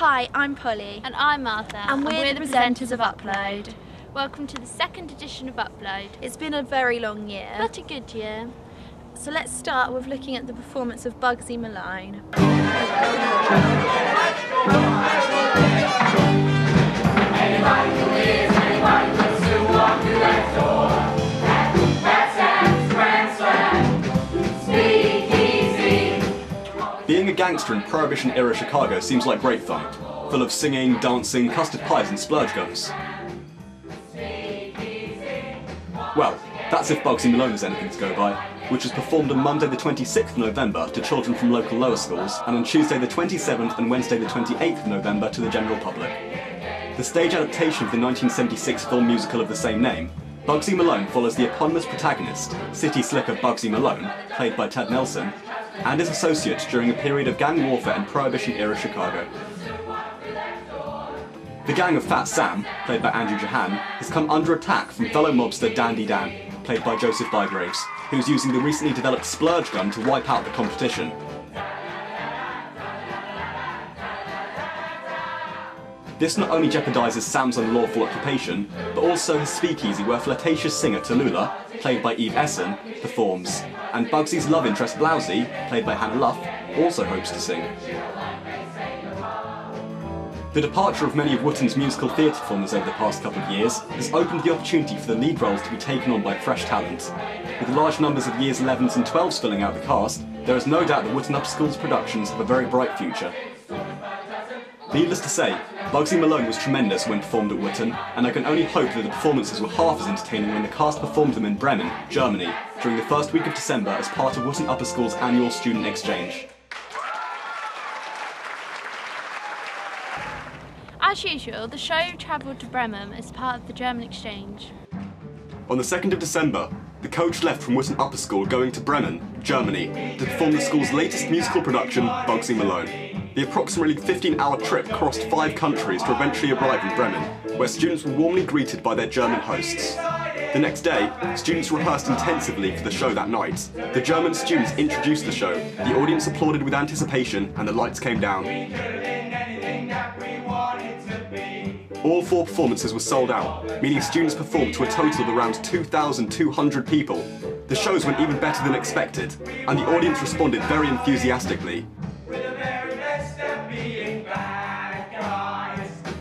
Hi, I'm Polly. And I'm Martha. And we're the presenters of Upload. Welcome to the second edition of Upload. It's been a very long year. But a good year. So let's start with looking at the performance of Bugsy Malone. Being a gangster in Prohibition-era Chicago seems like great fun, full of singing, dancing, custard pies and splurge guns. Well, that's if Bugsy Malone is anything to go by, which was performed on Monday the 26th of November to children from local lower schools, and on Tuesday the 27th and Wednesday the 28th of November to the general public. The stage adaptation of the 1976 film musical of the same name, Bugsy Malone follows the eponymous protagonist, city slicker Bugsy Malone, played by Ted Nelson, and his associates during a period of gang warfare in Prohibition-era Chicago. The gang of Fat Sam, played by Andrew Jahan, has come under attack from fellow mobster Dandy Dan, played by Joseph Bygraves, who's using the recently developed splurge gun to wipe out the competition. This not only jeopardises Sam's unlawful occupation, but also his speakeasy where flirtatious singer Tallulah, played by Eve Essen, performs, and Bugsy's love interest Blousy, played by Hannah Luff, also hopes to sing. The departure of many of Wootton's musical theatre performers over the past couple of years has opened the opportunity for the lead roles to be taken on by fresh talent. With large numbers of Years 11s and 12s filling out the cast, there is no doubt that Wootton Upper School's productions have a very bright future. Needless to say, Bugsy Malone was tremendous when performed at Wootton, and I can only hope that the performances were half as entertaining when the cast performed them in Bremen, Germany, during the first week of December as part of Wootton Upper School's annual student exchange. As usual, the show travelled to Bremen as part of the German exchange. On the 2nd of December, the coach left from Wootton Upper School going to Bremen, Germany, to perform the school's latest musical production, Bugsy Malone. The approximately 15-hour trip crossed 5 countries to eventually arrive in Bremen, where students were warmly greeted by their German hosts. The next day, students rehearsed intensively for the show that night. The German students introduced the show, the audience applauded with anticipation, and the lights came down. All 4 performances were sold out, meaning students performed to a total of around 2,200 people. The shows went even better than expected, and the audience responded very enthusiastically.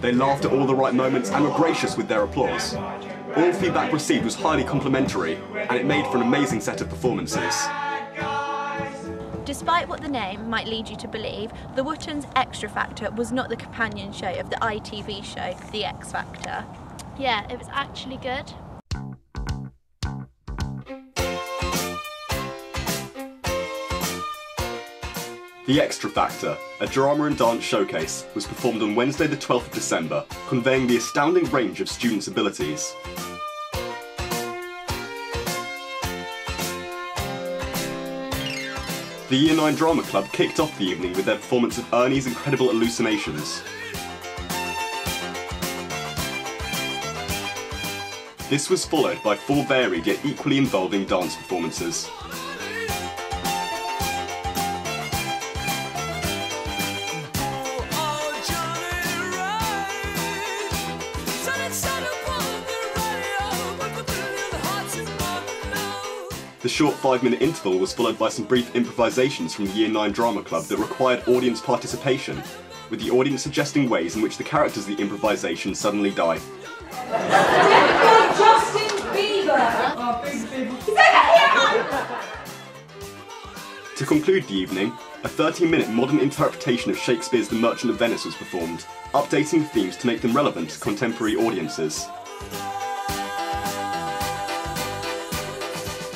They laughed at all the right moments and were gracious with their applause. All feedback received was highly complimentary, and it made for an amazing set of performances. Despite what the name might lead you to believe, the Wootton's Extra Factor was not the companion show of the ITV show, The X Factor. Yeah, it was actually good. The Extra Factor, a drama and dance showcase, was performed on Wednesday the 12th of December, conveying the astounding range of students' abilities. The Year 9 Drama Club kicked off the evening with their performance of Ernie's Incredible Hallucinations. This was followed by 4 varied yet equally involving dance performances. The short 5-minute interval was followed by some brief improvisations from the Year 9 Drama Club that required audience participation, with the audience suggesting ways in which the characters of the improvisation suddenly die. Justin Bieber! Oh, He's over here! To conclude the evening, a 13-minute modern interpretation of Shakespeare's The Merchant of Venice was performed, updating themes to make them relevant to contemporary audiences.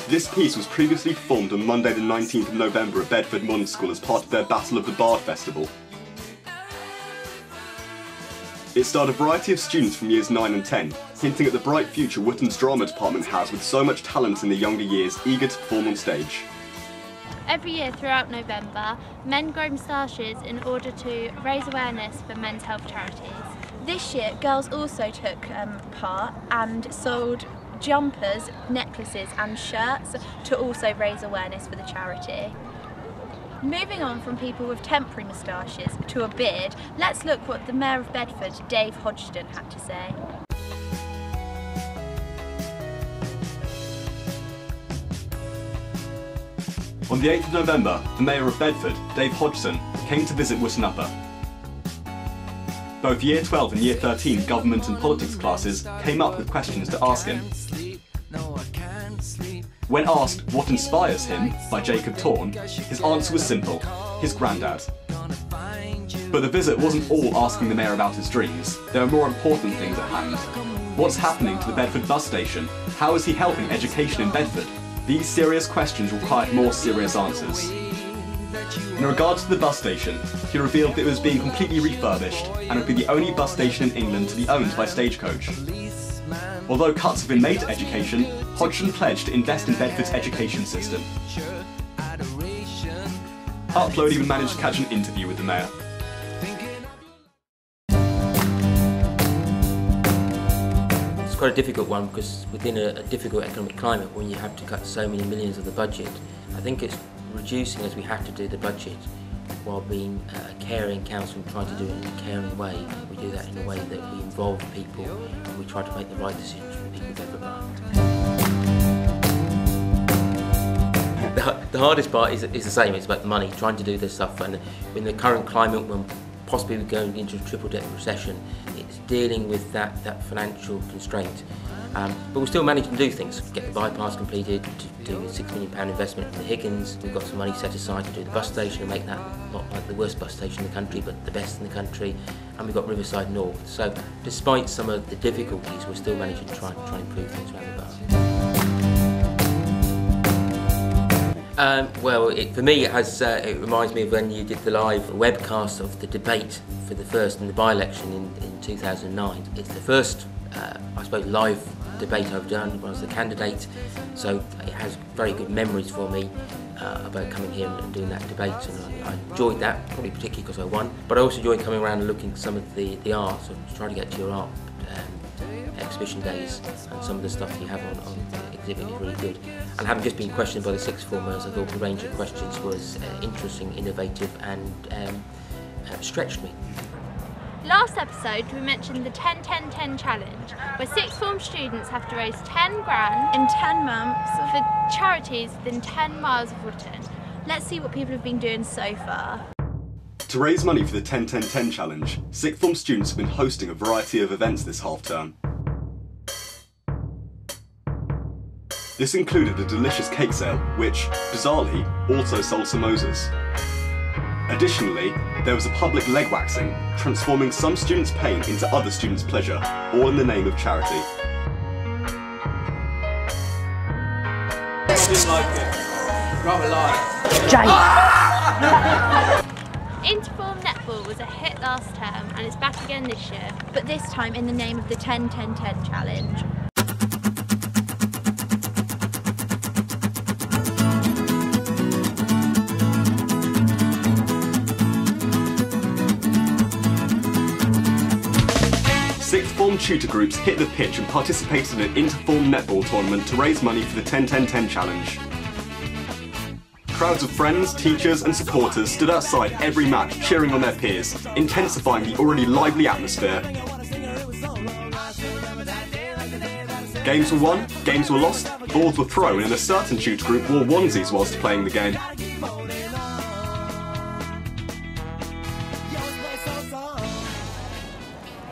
This piece was previously performed on Monday the 19th of November at Bedford Modern School as part of their Battle of the Bard Festival. It starred a variety of students from years 9 and 10, hinting at the bright future Wootton's drama department has with so much talent in the younger years eager to perform on stage. Every year throughout November, men grow moustaches in order to raise awareness for men's health charities. This year, girls also took part and sold jumpers, necklaces and shirts to also raise awareness for the charity. Moving on from people with temporary moustaches to a beard, let's look what the Mayor of Bedford, Dave Hodgson, had to say. On the 8th of November, the Mayor of Bedford, Dave Hodgson, came to visit Wootton Upper. Both Year 12 and Year 13 government and politics classes came up with questions to ask him. When asked what inspires him by Jacob Torn, his answer was simple: his granddad. But the visit wasn't all asking the Mayor about his dreams. There are more important things at hand. What's happening to the Bedford bus station? How is he helping education in Bedford? These serious questions required more serious answers. In regard to the bus station, he revealed that it was being completely refurbished and would be the only bus station in England to be owned by Stagecoach. Although cuts have been made to education, Hodgson pledged to invest in Bedford's education system. Upload even managed to catch an interview with the Mayor. It's quite a difficult one because within a difficult economic climate, when you have to cut so many millions of the budget, I think it's reducing as we have to do the budget while being a caring council and trying to do it in a caring way. We do that in a way that we involve people and we try to make the right decisions for the people of Bedford. The hardest part is the same, it's about the money, trying to do this stuff, and in the current climate when possibly we're going into a triple-debt recession, it's dealing with that financial constraint. But we're still managing to do things, get the bypass completed, to do a £6 million investment in the Higgins. We've got some money set aside to do the bus station and make that not like the worst bus station in the country, but the best in the country. And we've got Riverside North. So despite some of the difficulties, we're still managing to try and improve things around the borough. For me, it reminds me of when you did the live webcast of the debate for the first in the by-election in 2009. It's the first, I suppose, live debate I've done when I was the candidate, so it has very good memories for me about coming here and doing that debate, and I enjoyed that, probably particularly because I won, but I also enjoyed coming around and looking at some of the art, so trying to get to your art exhibition days, and some of the stuff you have on the exhibit is really good. And having just been questioned by the sixth formers, I thought the range of questions was interesting, innovative, and stretched me. Last episode we mentioned the 10-10-10 challenge, where sixth form students have to raise 10 grand in 10 months for charities within 10 miles of Wootton. Let's see what people have been doing so far. To raise money for the 10-10-10 challenge, sixth form students have been hosting a variety of events this half-term. This included a delicious cake sale, which, bizarrely, also sold samosas. Additionally, there was a public leg waxing, transforming some students' pain into other students' pleasure, all in the name of charity. I didn't like it. Rather light. Interform netball was a hit last term and it's back again this year. But this time in the name of the 10-10-10 challenge. Sixth form tutor groups hit the pitch and participated in an interform netball tournament to raise money for the 10-10-10 challenge. Crowds of friends, teachers and supporters stood outside every match cheering on their peers, intensifying the already lively atmosphere. Games were won, games were lost, balls were thrown, and a certain tutor group wore onesies whilst playing the game.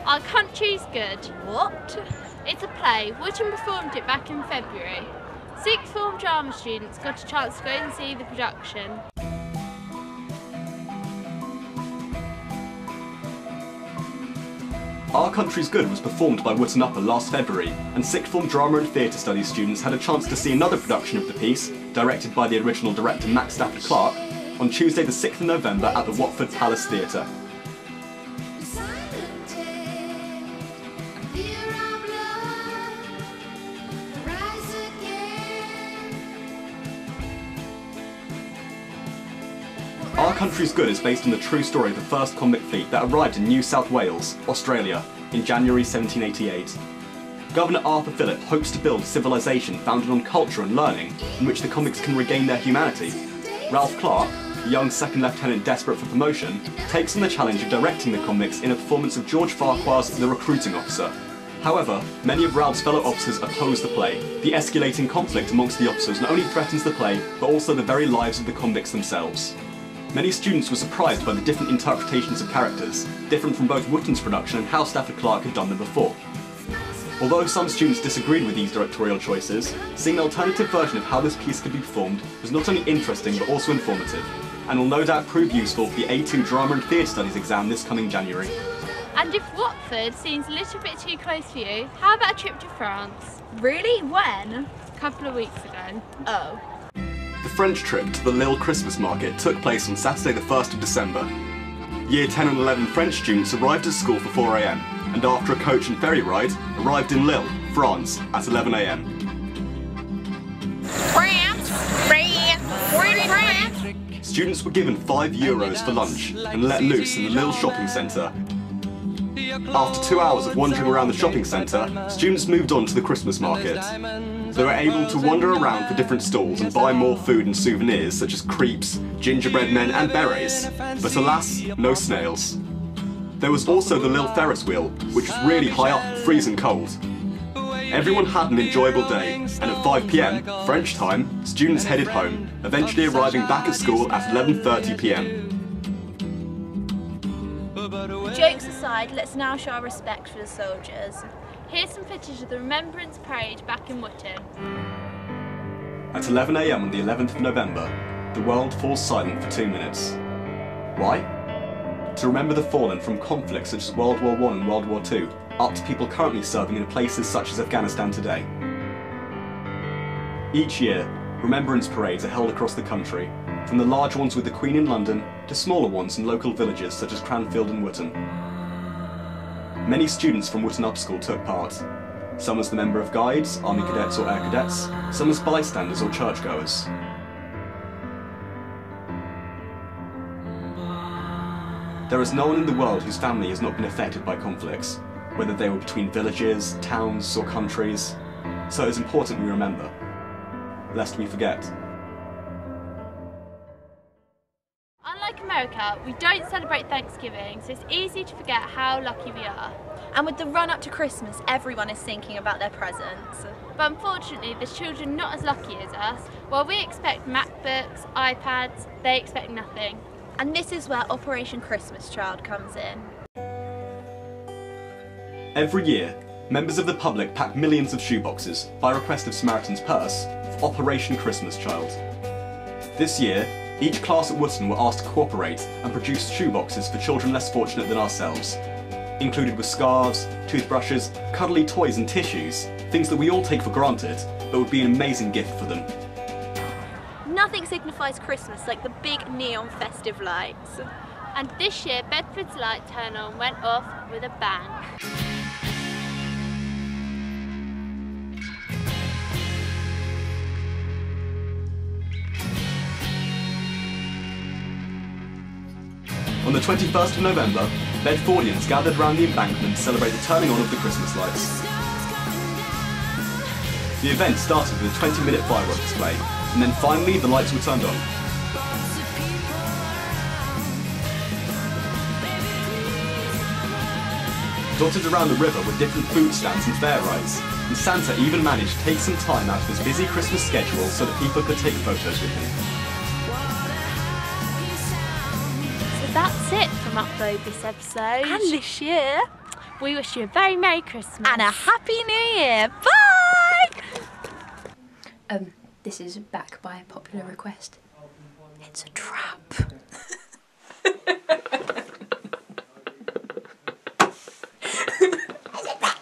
Our Country's Good. What? It's a play. Wootton performed it back in February. Sixth form drama students got a chance to go and see the production. Our Country's Good was performed by Wootton Upper last February, and sixth form drama and theatre studies students had a chance to see another production of the piece, directed by the original director Max Stafford Clark, on Tuesday the 6th of November at the Watford Palace Theatre. Our Country's Good is based on the true story of the first convict fleet that arrived in New South Wales, Australia, in January 1788. Governor Arthur Phillip hopes to build a civilization founded on culture and learning, in which the convicts can regain their humanity. Ralph Clark, a young second lieutenant desperate for promotion, takes on the challenge of directing the convicts in a performance of George Farquhar's The Recruiting Officer. However, many of Ralph's fellow officers oppose the play. The escalating conflict amongst the officers not only threatens the play, but also the very lives of the convicts themselves. Many students were surprised by the different interpretations of characters, different from both Wootton's production and how Stafford Clark had done them before. Although some students disagreed with these directorial choices, seeing an alternative version of how this piece could be performed was not only interesting but also informative, and will no doubt prove useful for the A2 Drama and Theatre Studies exam this coming January. And if Watford seems a little bit too close for you, how about a trip to France? Really? When? A couple of weeks ago. Oh. The French trip to the Lille Christmas market took place on Saturday the 1st of December. Year 10 and 11 French students arrived at school for 4 AM, and after a coach and ferry ride, arrived in Lille, France at 11 AM. Students were given €5 for lunch and let loose in the Lille shopping centre. After 2 hours of wandering around the shopping centre, students moved on to the Christmas market. They were able to wander around for different stalls and buy more food and souvenirs such as crepes, gingerbread men and berets, but alas, no snails. There was also the Lille Ferris wheel, which was really high up and freezing cold. Everyone had an enjoyable day, and at 5 PM, French time, students headed home, eventually arriving back at school at 11:30 PM. Jokes aside, let's now show our respect for the soldiers. Here's some footage of the Remembrance Parade back in Wootton. At 11 AM on the 11th of November, the world falls silent for 2 minutes. Why? To remember the fallen from conflicts such as World War I and World War II, up to people currently serving in places such as Afghanistan today. Each year, Remembrance Parades are held across the country, from the large ones with the Queen in London to smaller ones in local villages such as Cranfield and Wootton. Many students from Wootton Upper School took part, some as the member of guides, army cadets or air cadets, some as bystanders or churchgoers. There is no one in the world whose family has not been affected by conflicts, whether they were between villages, towns or countries, so it is important we remember, lest we forget. Unlike America, we don't celebrate Thanksgiving, so it's easy to forget how lucky we are. And with the run up to Christmas, everyone is thinking about their presents. But unfortunately, there's children not as lucky as us. While we expect MacBooks, iPads, they expect nothing. And this is where Operation Christmas Child comes in. Every year, members of the public pack millions of shoeboxes, by request of Samaritan's Purse, for Operation Christmas Child. This year, each class at Wootton were asked to cooperate and produce shoeboxes for children less fortunate than ourselves, included with scarves, toothbrushes, cuddly toys and tissues, things that we all take for granted, but would be an amazing gift for them. Nothing signifies Christmas like the big neon festive lights. And this year, Bedford's light turn on went off with a bang. On the 21st of November, Bedfordians gathered round the embankment to celebrate the turning on of the Christmas lights. The event started with a 20-minute fireworks display, and then finally the lights were turned on. Dotted around the river were different food stands and fair rides, and Santa even managed to take some time out of his busy Christmas schedule so that people could take photos with him. So that's it from Upload this episode. And this year. We wish you a very Merry Christmas. And a Happy New Year. Bye! This is back by popular request. It's a trap. Is it back?